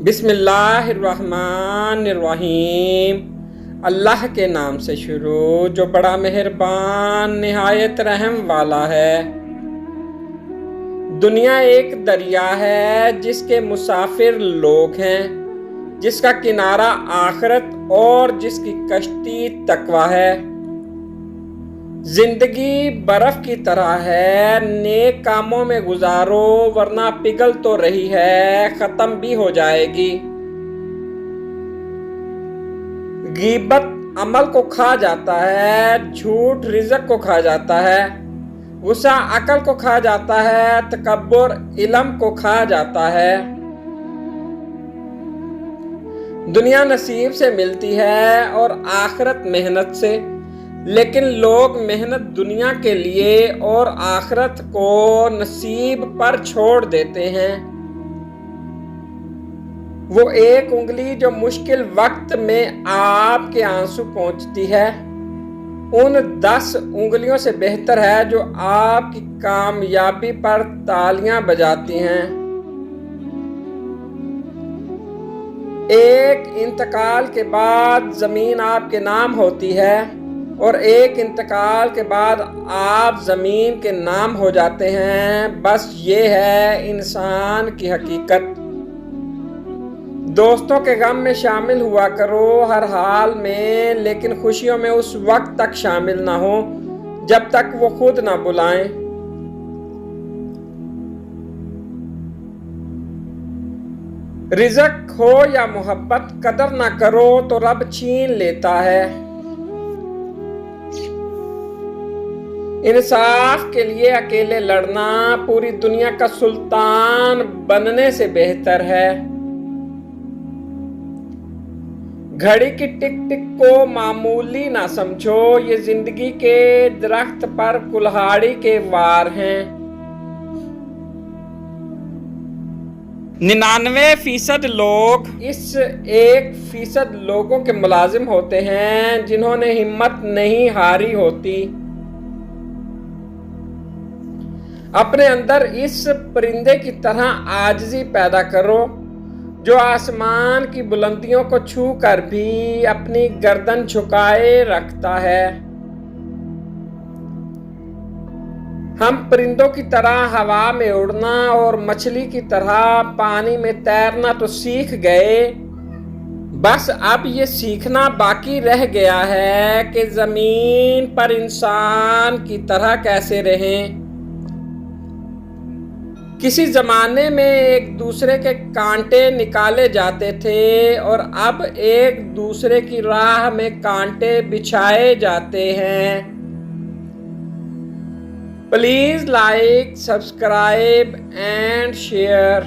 بسم اللہ الرحمن الرحیم۔ اللہ کے نام سے شروع جو بڑا مہربان نہایت رحم والا ہے۔ دنیا ایک دریا ہے جس کے مسافر لوگ ہیں، جس کا کنارہ آخرت اور جس کی کشتی تقویٰ ہے۔ زندگی برف کی طرح ہے، نیک کاموں میں گزارو ورنہ پگھل تو رہی ہے، ختم بھی ہو جائے گی۔ غیبت عمل کو کھا جاتا ہے، جھوٹ رزق کو کھا جاتا ہے، غصہ عقل کو کھا جاتا ہے، تکبر علم کو کھا جاتا ہے۔ دنیا نصیب سے ملتی ہے اور آخرت محنت سے، لیکن لوگ محنت دنیا کے لیے اور آخرت کو نصیب پر چھوڑ دیتے ہیں۔ وہ ایک انگلی جو مشکل وقت میں آپ کے آنسو پہنچتی ہے، ان 10 انگلیوں سے بہتر ہے جو آپ کی کامیابی پر تالیاں بجاتی ہیں۔ ایک انتقال کے بعد زمین آپ کے نام ہوتی ہے اور ایک انتقال کے بعد آپ زمین کے نام ہو جاتے ہیں۔ بس یہ ہے انسان کی حقیقت۔ دوستوں کے غم میں شامل ہوا کرو ہر حال میں، لیکن خوشیوں میں اس وقت تک شامل نہ ہو جب تک وہ خود نہ بلائیں۔ رزق ہو یا محبت، قدر نہ کرو تو رب چھین لیتا ہے۔ انصاف کے لیے اکیلے لڑنا پوری دنیا کا سلطان بننے سے بہتر ہے۔ گھڑی کی ٹک ٹک کو معمولی نہ سمجھو، یہ زندگی کے درخت پر کلہاڑی کے وار ہیں۔ 99% لوگ اس 1% لوگوں کے ملازم ہوتے ہیں جنہوں نے ہمت نہیں ہاری ہوتی۔ اپنے اندر اس پرندے کی طرح عاجزی پیدا کرو جو آسمان کی بلندیوں کو چھو کر بھی اپنی گردن جھکائے رکھتا ہے۔ ہم پرندوں کی طرح ہوا میں اڑنا اور مچھلی کی طرح پانی میں تیرنا تو سیکھ گئے، بس اب یہ سیکھنا باقی رہ گیا ہے کہ زمین پر انسان کی طرح کیسے رہیں۔ کسی زمانے میں ایک دوسرے کے کانٹے نکالے جاتے تھے اور اب ایک دوسرے کی راہ میں کانٹے بچھائے جاتے ہیں۔ Please like, subscribe and share.